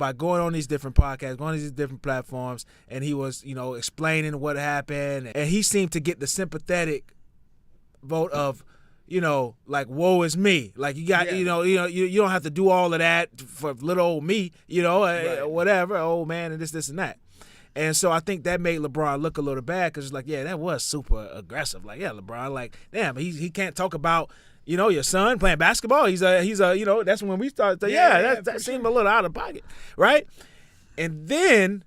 by going on these different podcasts, going on these different platforms, and he was, explaining what happened, and he seemed to get the sympathetic vote of, like, woe is me. Like, you got, you don't have to do all of that for little old me, whatever, old man, and this, and that. And so I think that made LeBron look a little bad because it's like, yeah, that was super aggressive. Like, yeah, LeBron, like, damn, he can't talk about, your son playing basketball. He's a, that's when we started. That seemed a little out of pocket, right? And then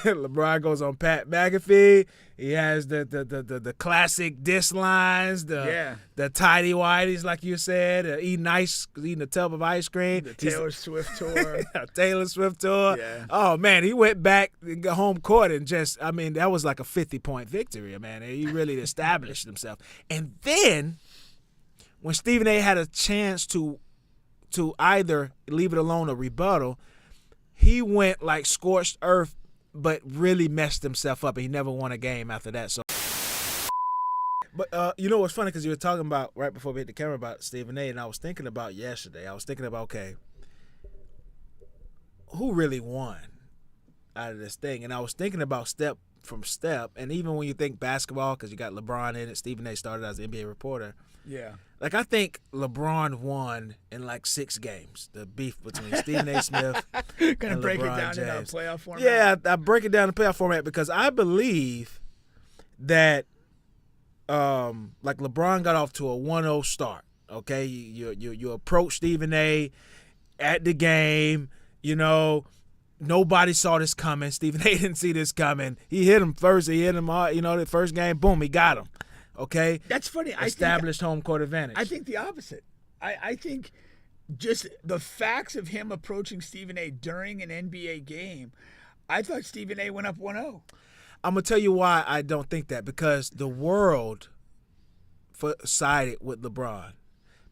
LeBron goes on Pat McAfee. He has the classic diss lines, the tidy whities, like you said, eating a tub of ice cream. The Taylor Swift tour. Taylor Swift tour. Yeah. Oh, man, he went back and got home court and that was like a 50-point victory, man. He really established himself. And then when Stephen A. had a chance to either leave it alone or rebuttal, he went like scorched earth, but really messed himself up. He never won a game after that. So, but what's funny, because you were talking about right before we hit the camera about Stephen A. and I was thinking about yesterday. I was thinking about, okay, who really won out of this thing? And I was thinking about step from step, and even when you think basketball, because you got LeBron in it, Stephen A. started as an NBA reporter. Yeah. Like, I think LeBron won in like 6 games. The beef between Stephen A. Smith Gonna and break LeBron it down James. in a playoff format? Yeah, I break it down in playoff format because I believe that like LeBron got off to a 1-0 start. Okay, you approach Stephen A. at the game. Nobody saw this coming. Stephen A. didn't see this coming. He hit him first. He hit him hard. The first game, boom, he got him. Okay? That's funny. Established home court advantage. I think the opposite. I think just the facts of him approaching Stephen A. during an NBA game, I thought Stephen A. went up 1-0. I'm going to tell you why I don't think that. Because the world sided with LeBron.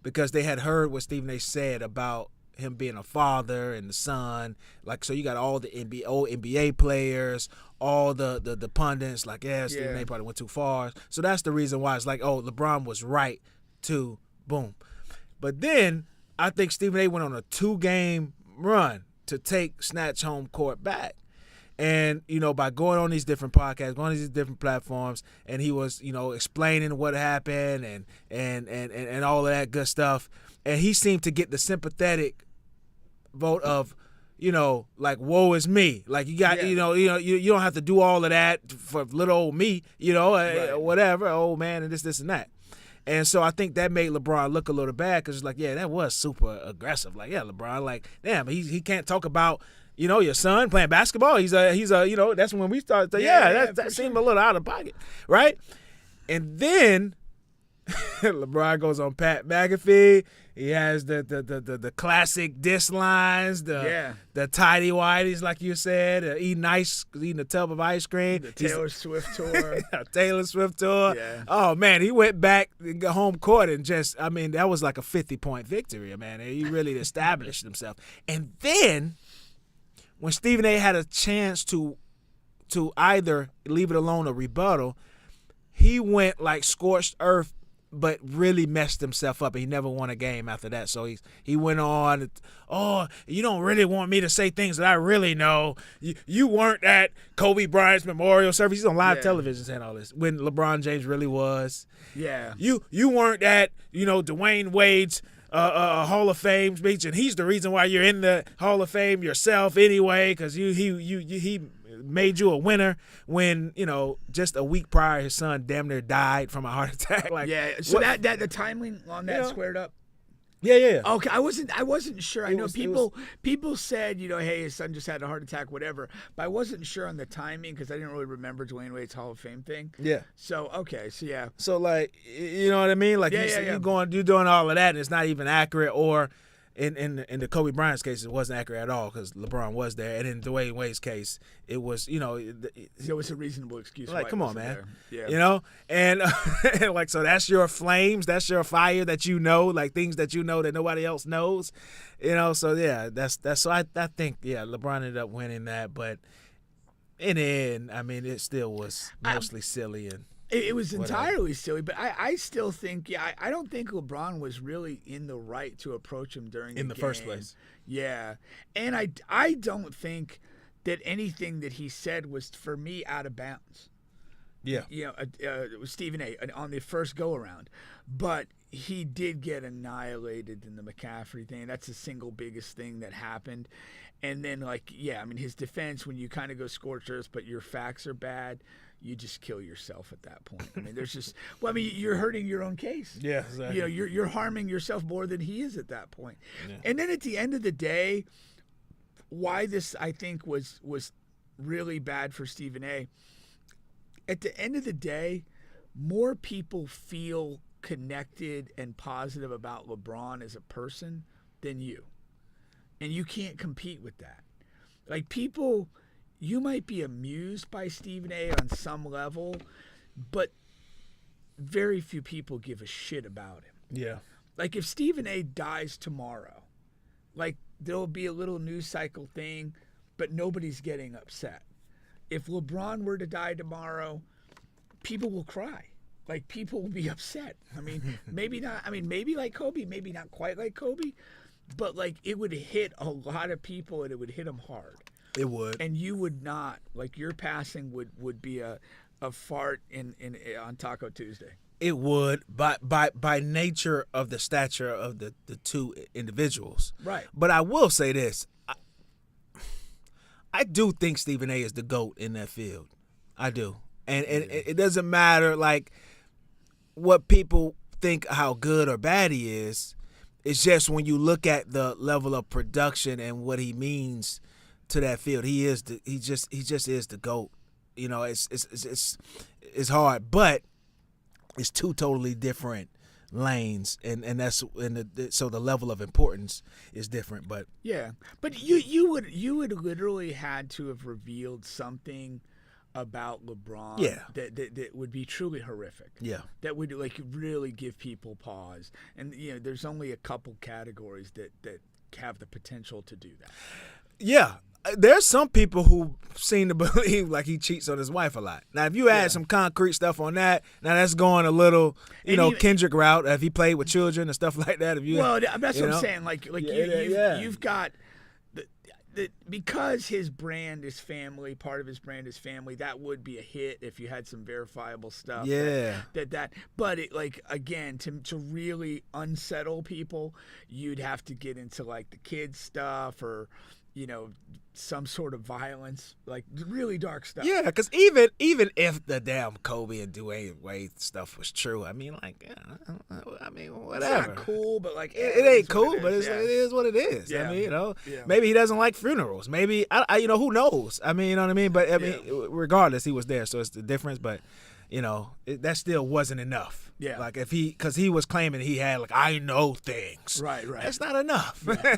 Because they had heard what Stephen A. said about him being a father and the son. Like, so you got all the old NBA players, all the pundits, like, Stephen A. probably went too far. So that's the reason why it's like, oh, LeBron was right to boom. But then I think Stephen A. went on a 2-game run to snatch home court back. And, by going on these different podcasts, going on these different platforms, and he was, explaining what happened and all of that good stuff. And he seemed to get the sympathetic vote of, like, woe is me. Like, you got, you don't have to do all of that for little old me, whatever, old man, and this, and that. And so I think that made LeBron look a little bad because it's like, yeah, that was super aggressive. Like, yeah, LeBron, like, damn, he can't talk about, your son playing basketball. He's a that's when we started. That seemed a little out of pocket, right? And then LeBron goes on Pat McAfee. He has the classic diss lines, the tidy whities, like you said, eating a tub of ice cream. The Taylor Swift tour. Taylor Swift tour. Yeah. Oh, man, he went back and got home court and that was like a 50-point victory, man. He really established himself. And then when Stephen A. had a chance to either leave it alone or rebuttal, he went like scorched earth, but really messed himself up. He never won a game after that. So he went on, oh, you don't really want me to say things that I really know. You weren't at Kobe Bryant's memorial service. He's on live television saying all this when LeBron James really was. Yeah. You weren't at, Dwayne Wade's Hall of Fame speech, and he's the reason why you're in the Hall of Fame yourself anyway, because he made you a winner when, just a week prior his son damn near died from a heart attack. Like, so that the timing on that squared up. Yeah. Okay, I wasn't sure. I know people said, hey, his son just had a heart attack, whatever. But I wasn't sure on the timing because I didn't really remember Dwayne Wade's Hall of Fame thing. Yeah. So okay, so yeah. So like, you know what I mean? Like you're doing all of that and it's not even accurate, or in the Kobe Bryant's case, it wasn't accurate at all because LeBron was there, and in Dwayne Wade's case, it was, there was a reasonable excuse. Like, come on, man, there. And like, so that's your flames, that's your fire that like things that that nobody else knows, So yeah, that's so I think LeBron ended up winning that, but in the end, I mean, it still was mostly silly and. It was entirely silly, but I still think, I don't think LeBron was really in the right to approach him during in the game. first place. Yeah, and I don't think that anything that he said was, for me, out of bounds. Yeah. It was Stephen A. on the first go around, but he did get annihilated in the McCaffrey thing. That's the single biggest thing that happened. And then, his defense, when you kind of go scorched earth, but your facts are bad, you just kill yourself at that point. I mean, there's just, you're hurting your own case. Yeah, exactly. You're harming yourself more than he is at that point. Yeah. And then at the end of the day, why this, I think, was really bad for Stephen A. At the end of the day, more people feel connected and positive about LeBron as a person than you. And you can't compete with that. Like, people, you might be amused by Stephen A. on some level, but very few people give a shit about him. Yeah. Like, if Stephen A. dies tomorrow, like, there'll be a little news cycle thing, but nobody's getting upset. If LeBron were to die tomorrow, people will cry. Like, people will be upset. I mean, maybe not. I mean, maybe like Kobe, maybe not quite like Kobe, but like, it would hit a lot of people, and it would hit them hard. It would. And you would not, like, your passing would be a fart on Taco Tuesday. It would, by nature of the stature of the two individuals. Right. But I will say this. I do think Stephen A. is the GOAT in that field. I do. And it doesn't matter, like, what people think how good or bad he is. It's just when you look at the level of production and what he means to that field, he just is the GOAT. You know, it's hard, but it's two totally different lanes, and so the level of importance is different. But yeah, but you would literally had to have revealed something about LeBron that would be truly horrific. Yeah. That would, like, really give people pause. And there's only a couple categories that have the potential to do that. Yeah. There's some people who seem to believe like he cheats on his wife a lot. Now, if you add some concrete stuff on that, now that's going a little, Kendrick route. If he played with children and stuff like that. That's what I'm saying. Like you've got because his brand is family, part of his brand is family. That would be a hit if you had some verifiable stuff. Yeah. But it, like, again, to really unsettle people, you'd have to get into, like, the kids stuff or, some sort of violence, like really dark stuff. Yeah, because even if the damn Kobe and Dwayne Wade stuff was true, I mean, like, whatever. It's not cool, but like it ain't cool, but it is what it is. Yeah. I mean, maybe he doesn't like funerals. Maybe who knows? I mean, you know what I mean. But I mean, regardless, he was there, so it's the difference. But that still wasn't enough. Yeah. Like, because he was claiming he had, like, I know things. Right. That's not enough. Yeah.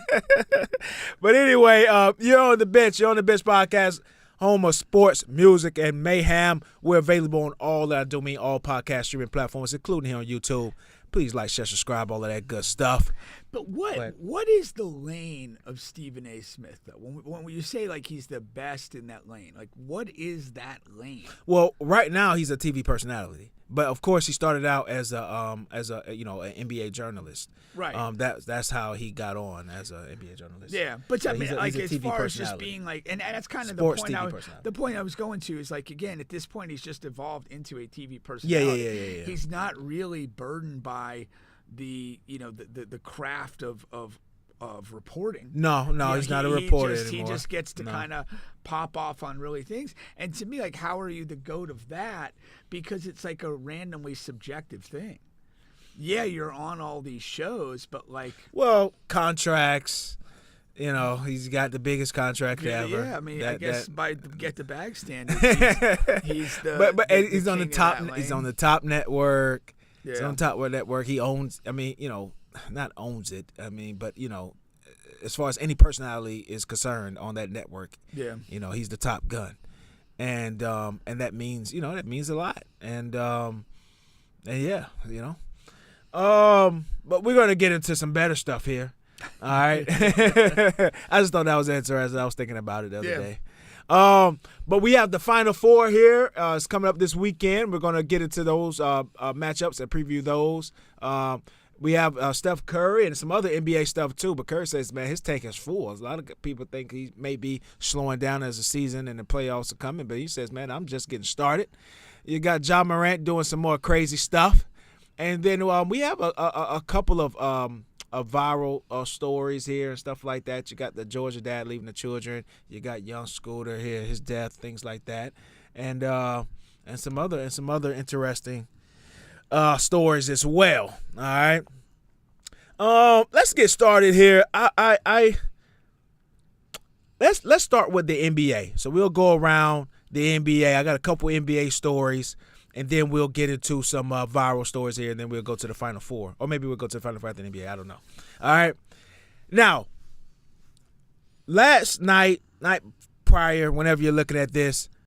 But anyway, you're on the bench. You're on the bench podcast, home of sports, music, and mayhem. We're available on all podcast streaming platforms, including here on YouTube. Please like, share, subscribe, all of that good stuff. But what is the lane of Stephen A. Smith, though? When you say, like, he's the best in that lane, like, what is that lane? Well, right now he's a TV personality, but of course he started out as an NBA journalist. Right. That's how he got on as an NBA journalist. Yeah, but I mean, he's a as TV far as just being like, and that's kind of the point I was going to is, like, again, at this point he's just evolved into a TV personality. Yeah. He's not really burdened by the craft of reporting. No, he's not a reporter anymore. He just gets to kind of pop off on really things. And to me, like, how are you the GOAT of that? Because it's like a randomly subjective thing. Yeah, you're on all these shows, but like... Well, contracts... he's got the biggest contract ever. Yeah, I mean, I guess by get the bag standards, he's but he's on the top. He's on the top network. Yeah. He's on top of network. He owns. I mean, not owns it. I mean, but as far as any personality is concerned on that network, he's the top gun, and that means that means a lot, and yeah, but we're gonna get into some better stuff here. All right. I just thought that was interesting. I was thinking about it the other day. But we have the Final Four here. It's coming up this weekend. We're going to get into those matchups and preview those. We have Steph Curry and some other NBA stuff too. But Curry says, man, his tank is full. A lot of people think he may be slowing down as the season and the playoffs are coming. But he says, man, I'm just getting started. You got Ja Morant doing some more crazy stuff. And then we have a couple of viral stories here and stuff like that. You got the Georgia dad leaving the children. You got young Scooter here, his death, things like that, and some other interesting stories as well. All right, let's get started here. Let's start with the NBA. So we'll go around the NBA. I got a couple NBA stories. And then we'll get into some viral stories here, and then we'll go to the Final Four. Or maybe we'll go to the Final Four after the NBA. I don't know. All right. Now, last night prior, whenever you're looking at this,